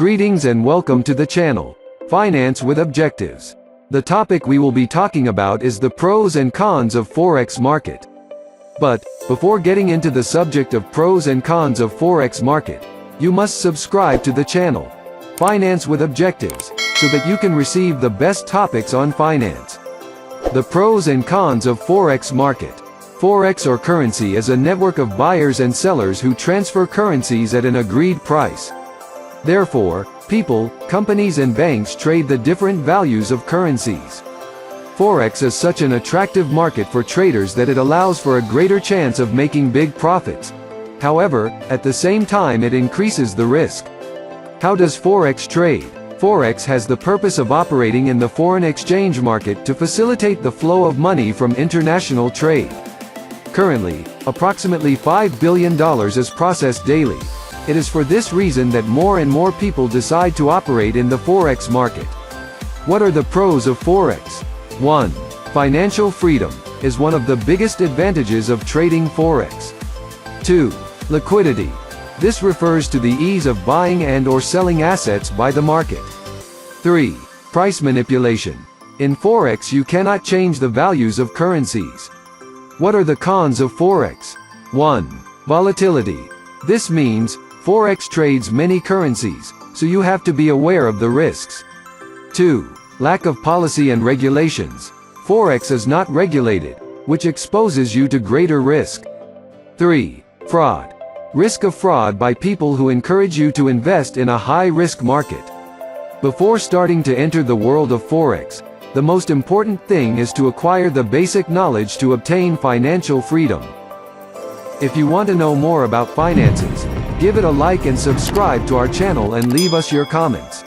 Greetings and welcome to the channel, Finance with Objectives. The topic we will be talking about is the pros and cons of Forex market. But, before getting into the subject of pros and cons of Forex market, you must subscribe to the channel, Finance with Objectives, so that you can receive the best topics on finance. The pros and cons of Forex market. Forex or currency is a network of buyers and sellers who transfer currencies at an agreed price. Therefore, people, companies and banks trade the different values of currencies. Forex is such an attractive market for traders that it allows for a greater chance of making big profits. However, at the same time it increases the risk. How does Forex trade? Forex has the purpose of operating in the foreign exchange market to facilitate the flow of money from international trade. Currently, approximately $5 billion is processed daily. It is for this reason that more and more people decide to operate in the Forex market. What are the pros of Forex? 1. Financial freedom is one of the biggest advantages of trading Forex. 2. Liquidity. This refers to the ease of buying and or selling assets by the market. 3. Price manipulation. In Forex you cannot change the values of currencies. What are the cons of Forex? 1. Volatility. This means, Forex trades many currencies, so you have to be aware of the risks. 2. Lack of policy and regulations. Forex is not regulated, which exposes you to greater risk. 3. Fraud. Risk of fraud by people who encourage you to invest in a high-risk market. Before starting to enter the world of Forex, the most important thing is to acquire the basic knowledge to obtain financial freedom. If you want to know more about finances, give it a like and subscribe to our channel and leave us your comments.